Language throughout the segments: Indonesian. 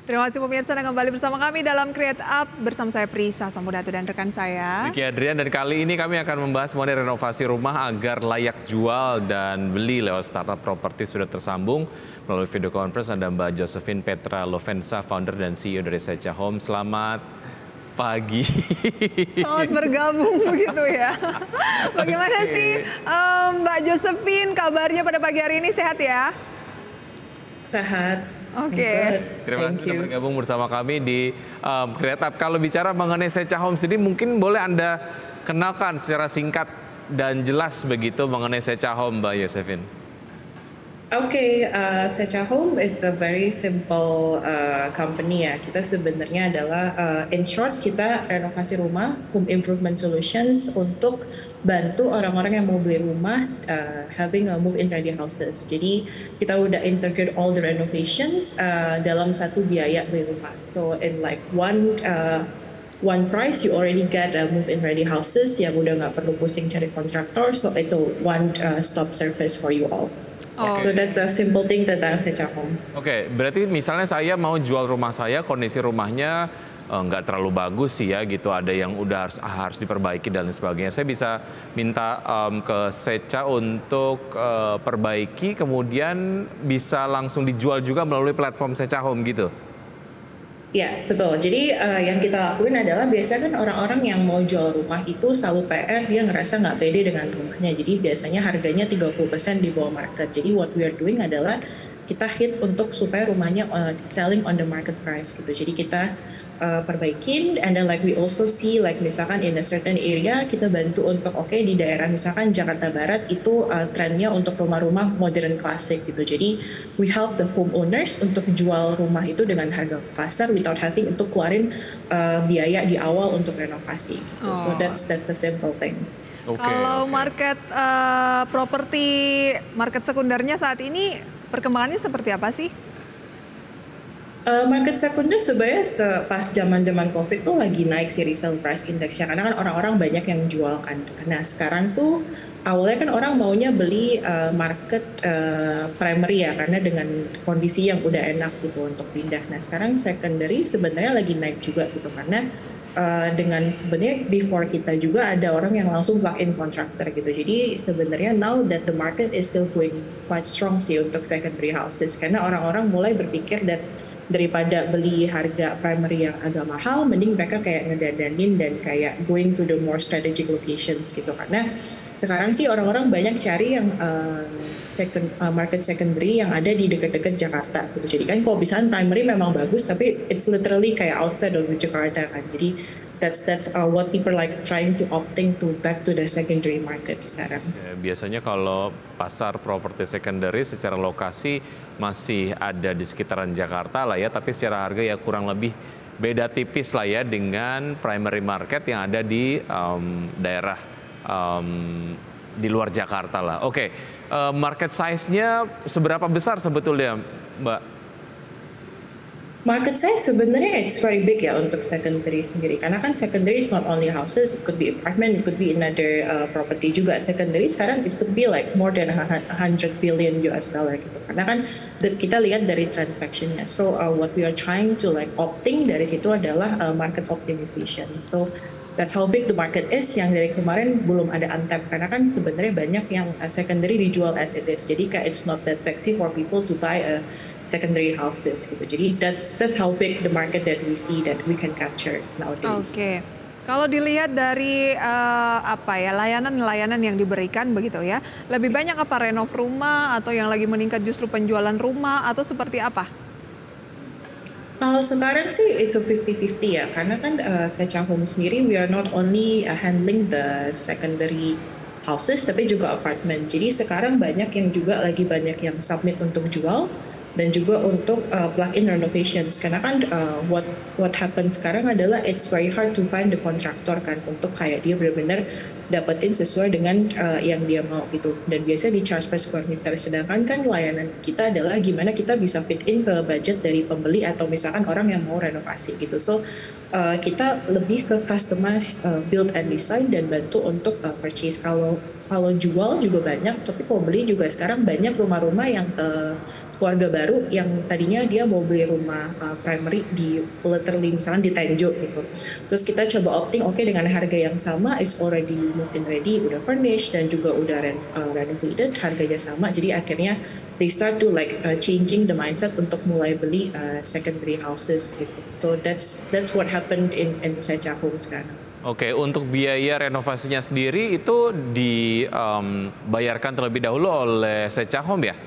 Terima kasih pemirsa dan kembali bersama kami dalam Create Up bersama saya Prisa Samudatu dan rekan saya Vicky Adrian, dan kali ini kami akan membahas mengenai renovasi rumah agar layak jual dan beli lewat startup properti. Sudah tersambung melalui video conference ada Mbak Josephine Petra Lovensa, founder dan CEO dari Secha Home. Selamat pagi. Selamat bergabung begitu ya. Bagaimana sih Mbak Josephine, kabarnya pada pagi hari ini, sehat ya? Sehat. Oke. Terima kasih sudah bergabung bersama kami di Create Up. Kalau bicara mengenai Secha Home sendiri, mungkin boleh Anda kenalkan secara singkat dan jelas begitu mengenai Secha Home, Mbak Josephine. Secha Home it's a very simple company ya. Kita sebenarnya adalah in short kita renovasi rumah, home improvement solutions untuk bantu orang-orang yang mau beli rumah having a move-in ready houses. Jadi kita udah integrate all the renovations dalam satu biaya beli rumah. So in like one price you already get a move-in ready houses yang udah nggak perlu pusing cari kontraktor. So it's a one stop service for you all. So that's a simple thing tentang Secha Home. Oke, berarti misalnya saya mau jual rumah saya, kondisi rumahnya nggak terlalu bagus sih ya gitu, ada yang udah harus diperbaiki dan lain sebagainya. Saya bisa minta ke Secha untuk perbaiki, kemudian bisa langsung dijual juga melalui platform Secha Home gitu. Ya, betul. Jadi yang kita lakuin adalah biasanya kan orang-orang yang mau jual rumah itu selalu PR, dia ngerasa nggak pede dengan rumahnya. Jadi biasanya harganya 30% di bawah market. Jadi what we are doing adalah kita hit untuk supaya rumahnya selling on the market price gitu. Jadi kita perbaikin, and then like we also see like misalkan in a certain area kita bantu untuk di daerah misalkan Jakarta Barat itu trennya untuk rumah-rumah modern klasik gitu. Jadi we help the homeowners untuk jual rumah itu dengan harga pasar without having untuk keluarin biaya di awal untuk renovasi gitu. So that's a simple thing. Kalau market properti, market sekundernya saat ini perkembangannya seperti apa sih? Market sekunder sebenarnya pas zaman COVID tuh lagi naik sih resale price index-nya, karena kan orang-orang banyak yang jual kan. Nah sekarang tuh awalnya kan orang maunya beli market primary ya, karena dengan kondisi yang udah enak gitu untuk pindah. Nah sekarang secondary sebenarnya lagi naik juga gitu, karena dengan sebenarnya before kita juga ada orang yang langsung plug in contractor gitu. Jadi sebenarnya now that the market is still going quite strong sih untuk secondary houses, karena orang-orang mulai berpikir that daripada beli harga primary yang agak mahal, mending mereka kayak ngedadanin dan kayak going to the more strategic locations gitu. Karena sekarang sih orang-orang banyak cari yang market secondary yang ada di dekat-dekat Jakarta gitu. Jadi kan kalau misalnya primary memang bagus, tapi it's literally kayak outside of Jakarta kan. Jadi that's what people like trying to opting to back to the secondary market sekarang. Ya, biasanya kalau pasar properti secondary secara lokasi masih ada di sekitaran Jakarta lah ya, tapi secara harga ya kurang lebih beda tipis lah ya dengan primary market yang ada di daerah di luar Jakarta lah. Oke, market size-nya seberapa besar sebetulnya, Mbak? Market size sebenarnya it's very big ya untuk secondary sendiri, karena kan secondary is not only houses, it could be apartment, it could be another property juga. Secondary sekarang it could be like more than 100 billion US dollar gitu, karena kan kita lihat dari transactionnya. So what we are trying to like opting dari situ adalah market optimization. So that's how big the market is, yang dari kemarin belum ada untap, karena kan sebenarnya banyak yang secondary dijual as it is. Jadi kayak it's not that sexy for people to buy a secondary houses gitu. Jadi that's how big the market that we see that we can capture nowadays. Oke. Kalau dilihat dari layanan-layanan yang diberikan begitu ya, lebih banyak apa renov rumah atau yang lagi meningkat justru penjualan rumah atau seperti apa? Kalau sekarang sih it's a 50-50 ya, karena kan Secha Home sendiri we are not only handling the secondary houses tapi juga apartment. Jadi sekarang banyak yang juga lagi banyak yang submit untuk jual dan juga untuk plug-in renovations, karena kan what happens sekarang adalah it's very hard to find the contractor kan untuk kayak dia benar-benar dapetin sesuai dengan yang dia mau gitu, dan biasanya di charge per square meter. Sedangkan kan layanan kita adalah gimana kita bisa fit in ke budget dari pembeli atau misalkan orang yang mau renovasi gitu. So kita lebih ke customize build and design dan bantu untuk purchase. Kalau jual juga banyak, tapi kalau beli juga sekarang banyak rumah-rumah yang keluarga baru yang tadinya dia mau beli rumah primary di literally misalnya di Tenjo gitu. Terus kita coba opting oke dengan harga yang sama, is already moved in ready, udah furnished dan juga udah renovated, harganya sama. Jadi akhirnya they start to like changing the mindset untuk mulai beli secondary houses gitu. So that's what happened in Secha Home sekarang. Oke, untuk biaya renovasinya sendiri itu dibayarkan terlebih dahulu oleh Secha Home ya?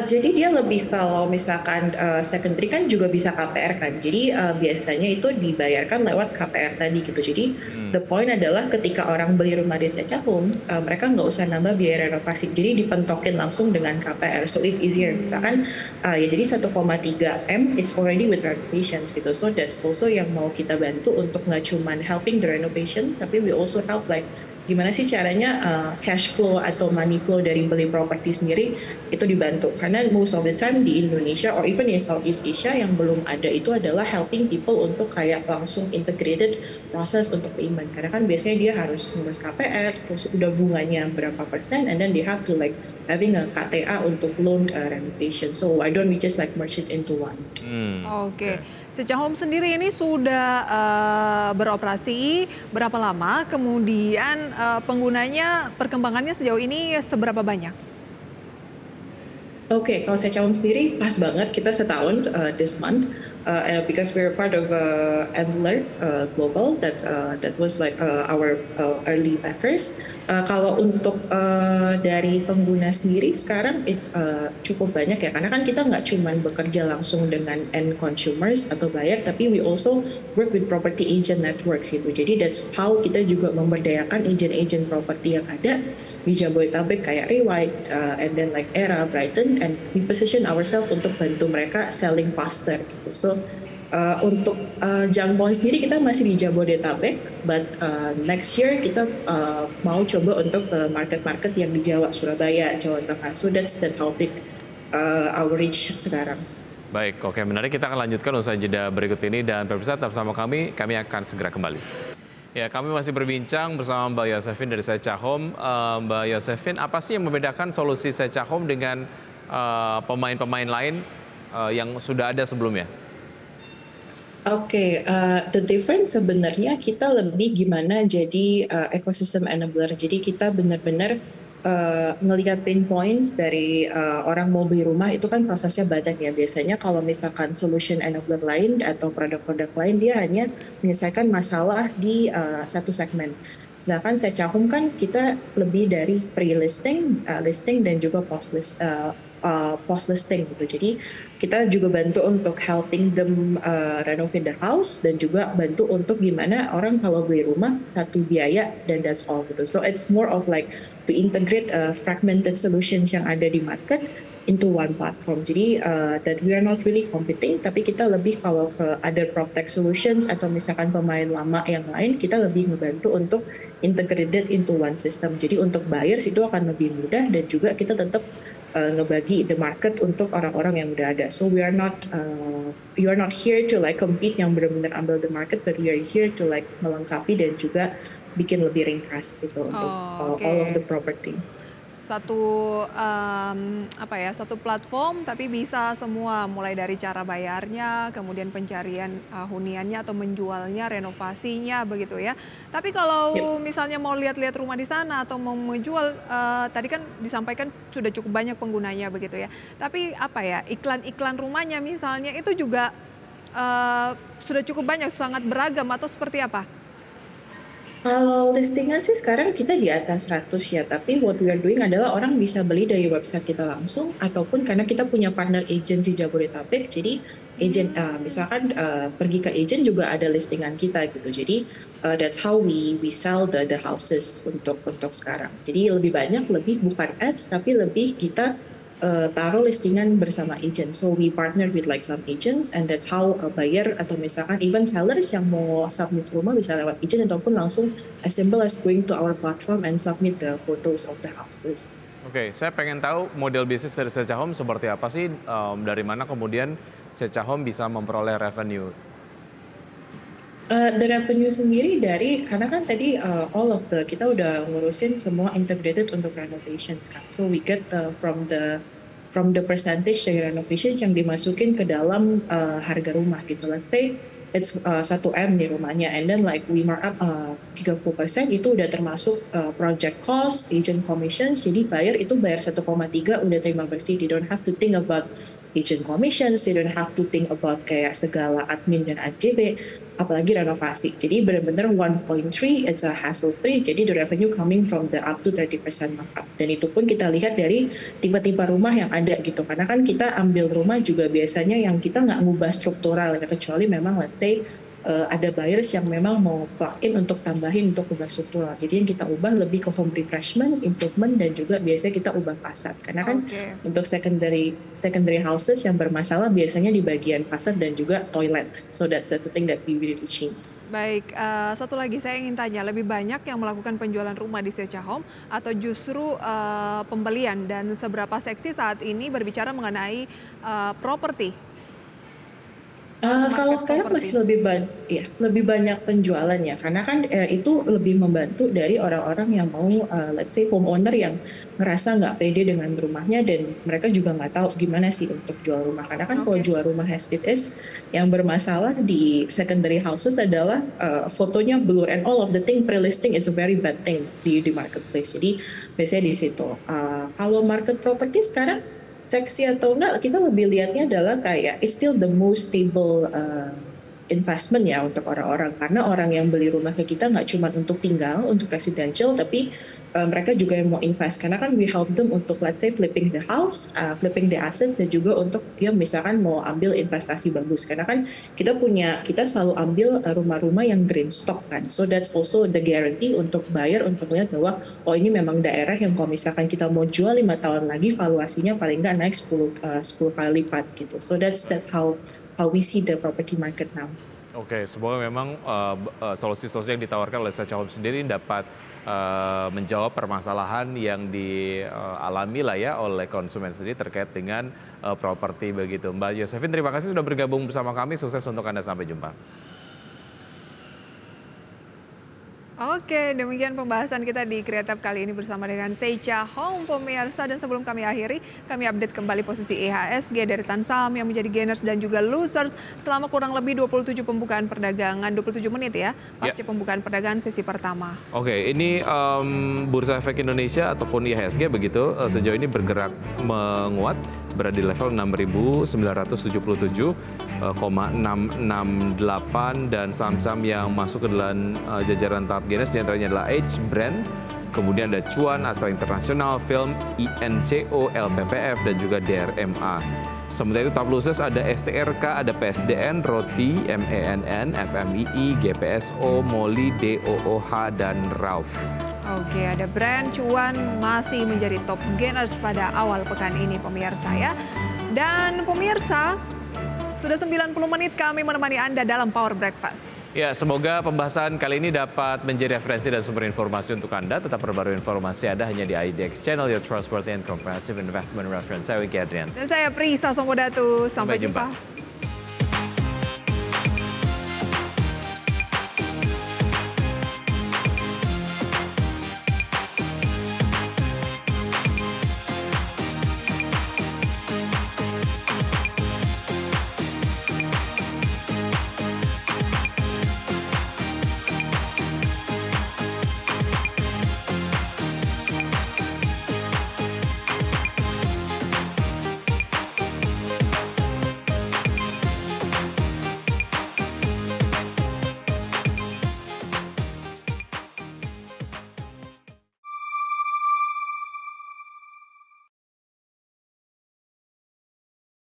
Jadi dia lebih kalau misalkan secondary kan juga bisa KPR kan. Jadi biasanya itu dibayarkan lewat KPR tadi gitu. Jadi the point adalah ketika orang beli rumah di Secha Home, mereka nggak usah nambah biaya renovasi. Jadi dipentokin langsung dengan KPR. So it's easier. Misalkan ya jadi 1,3 M it's already with renovations gitu. So that's also yang mau kita bantu untuk nggak cuman helping the renovation, tapi we also help like gimana sih caranya cash flow atau money flow dari beli properti sendiri itu dibantu. Karena most of the time di Indonesia or even in Southeast Asia yang belum ada itu adalah helping people untuk kayak langsung integrated proses untuk payment. Karena kan biasanya dia harus ngurus KPR, terus udah bunganya berapa persen, and then they have to like having a KTA untuk loan renovation. So why don't we just like merge it into one? Oke. Secha Home sendiri ini sudah beroperasi berapa lama? Kemudian penggunanya, perkembangannya sejauh ini seberapa banyak? Oke, kalau Secha Home sendiri pas banget kita setahun this month because we're part of Antler Global that was like our early backers. Kalau untuk dari pengguna sendiri sekarang it's cukup banyak ya, karena kan kita nggak cuma bekerja langsung dengan end consumers atau buyer, tapi we also work with property agent networks gitu. Jadi that's how kita juga memberdayakan agent-agent properti yang ada di Jabodetabek kayak Rewide and then like Era, Brighton, and we position ourselves untuk bantu mereka selling faster gitu. So untuk jangkauan sendiri kita masih di Jabodetabek, but next year kita mau coba untuk ke market-market yang di Jawa, Surabaya, Jawa Tengah. So that's how big our reach sekarang. Baik, oke, menarik. Kita akan lanjutkan usai jeda berikut ini, dan pemirsa tetap sama kami akan segera kembali. Ya, kami masih berbincang bersama Mbak Yosefin dari Secha Home. Mbak Yosefin, apa sih yang membedakan solusi Secha Home dengan pemain-pemain lain yang sudah ada sebelumnya? Oke, the difference sebenarnya kita lebih gimana jadi ecosystem enabler. Jadi kita benar-benar ngelihat pain points dari orang mau beli rumah itu kan prosesnya banyak ya. Biasanya kalau misalkan solution enabler lain atau produk-produk lain dia hanya menyelesaikan masalah di satu segmen. Sedangkan Secha Home kan kita lebih dari pre-listing, listing dan juga post-listing gitu. Jadi kita juga bantu untuk helping them renovate the house dan juga bantu untuk gimana orang kalau beli rumah satu biaya dan that's all gitu. So it's more of like to integrate fragmented solutions yang ada di market into one platform. Jadi that we are not really competing, tapi kita lebih kalau ke other PropTech solutions atau misalkan pemain lama yang lain, kita lebih ngebantu untuk integrated into one system. Jadi untuk buyers itu akan lebih mudah dan juga kita tetap ngebagi the market untuk orang-orang yang udah ada. So we are not here to like compete yang benar-benar ambil the market, but we are here to like melengkapi dan juga bikin lebih ringkas gitu untuk all of the property. Satu satu platform tapi bisa semua, mulai dari cara bayarnya, kemudian pencarian huniannya atau menjualnya, renovasinya begitu ya. Tapi kalau misalnya mau lihat-lihat rumah di sana atau mau menjual, tadi kan disampaikan sudah cukup banyak penggunanya begitu ya. Tapi iklan-iklan rumahnya misalnya itu juga sudah cukup banyak, sangat beragam atau seperti apa? Kalau listingan sih sekarang kita di atas 100 ya, tapi what we are doing adalah orang bisa beli dari website kita langsung ataupun karena kita punya partner agency Jabodetabek, jadi agent misalkan pergi ke agent juga ada listingan kita gitu. Jadi that's how we sell the houses untuk sekarang. Jadi lebih banyak, lebih bukan ads tapi lebih kita taruh listingan bersama agent. So we partner with like some agents and that's how a buyer atau misalkan even sellers yang mau submit rumah bisa lewat agent ataupun langsung as simple as going to our platform and submit the photos of the houses. Oke, saya pengen tahu model bisnis dari Secha Home seperti apa sih, dari mana kemudian Secha Home bisa memperoleh revenue? The revenue sendiri dari, karena kan tadi all of kita udah ngurusin semua integrated untuk renovations kan. So we get from the from the percentage dari renovation yang dimasukin ke dalam harga rumah gitu. Let's say it's 1M di rumahnya, and then like we mark up 30% itu udah termasuk project cost, agent commissions, jadi buyer itu bayar 1,3 udah terima bersih. They don't have to think about agent commissions, they don't have to think about kayak segala admin dan AJB, apalagi renovasi. Jadi benar-benar 1.3 it's a hassle free, jadi the revenue coming from the up to 30% markup. Dan itu pun kita lihat dari tipe-tipe rumah yang ada gitu, karena kan kita ambil rumah juga biasanya yang kita nggak ngubah struktural ya, kecuali memang let's say ada buyers yang memang mau plug in untuk tambahin untuk ubah struktural. Jadi yang kita ubah lebih ke home refreshment, improvement, dan juga biasanya kita ubah fasad. Karena kan untuk secondary houses yang bermasalah biasanya di bagian fasad dan juga toilet. So that's the thing that we really change. Baik, satu lagi saya ingin tanya, lebih banyak yang melakukan penjualan rumah di Secha Home atau justru pembelian, dan seberapa seksi saat ini berbicara mengenai properti? Kalau sekarang masih lebih banyak penjualan ya, karena kan itu lebih membantu dari orang-orang yang mau let's say homeowner yang ngerasa nggak pede dengan rumahnya dan mereka juga nggak tahu gimana sih untuk jual rumah. Karena kan kalau jual rumah as it is, yang bermasalah di secondary houses adalah fotonya blur and all of the thing, pre-listing is a very bad thing di marketplace. Jadi biasanya di situ. Kalau market property sekarang seksi atau enggak, kita lebih lihatnya adalah kayak it's still the most stable investment ya untuk orang-orang, karena orang yang beli rumah ke kita nggak cuma untuk tinggal, untuk residential, tapi mereka juga yang mau invest, karena kan we help them untuk let's say flipping the house, flipping the assets, dan juga untuk dia misalkan mau ambil investasi bagus, karena kan kita selalu ambil rumah-rumah yang green stock kan, so that's also the guarantee untuk buyer untuk lihat bahwa oh ini memang daerah yang kalau misalkan kita mau jual 5 tahun lagi valuasinya paling nggak naik 10 kali lipat gitu. So that's how we see the property market now. Oke, semoga memang solusi-solusi yang ditawarkan oleh Secha Home sendiri dapat menjawab permasalahan yang dialami lah ya oleh konsumen sendiri terkait dengan properti begitu. Mbak Josephine, terima kasih sudah bergabung bersama kami. Sukses untuk Anda, sampai jumpa. Oke, demikian pembahasan kita di Kreatif kali ini bersama dengan Secha Home, pemirsa. Dan sebelum kami akhiri, kami update kembali posisi IHSG, deretan saham yang menjadi gainers dan juga losers selama kurang lebih 27 pembukaan perdagangan, 27 menit ya, pasca pembukaan perdagangan sesi pertama. Oke, ini Bursa Efek Indonesia ataupun IHSG begitu sejauh ini bergerak menguat, berada di level 6.977,668, dan saham-saham yang masuk ke dalam jajaran tahap gainers diantaranya adalah H Brand, kemudian ada Cuan, Astra International, Film, INCO, LPPF, dan juga DRMA. Sementara itu top losers ada STRK, ada PSDN, Roti, MENN, FMII, GPSO, Moli, DOOH, dan Rauf. Oke, ada Brand, Cuan masih menjadi top gainers pada awal pekan ini, pemirsa ya. Dan pemirsa, sudah 90 menit kami menemani Anda dalam Power Breakfast. Ya, semoga pembahasan kali ini dapat menjadi referensi dan sumber informasi untuk Anda. Tetap perbarui informasi Anda hanya di IDX Channel, your trustworthy and comprehensive investment reference. Saya Wiki Adrian. Dan saya Prisa Songkodatu. Sampai jumpa.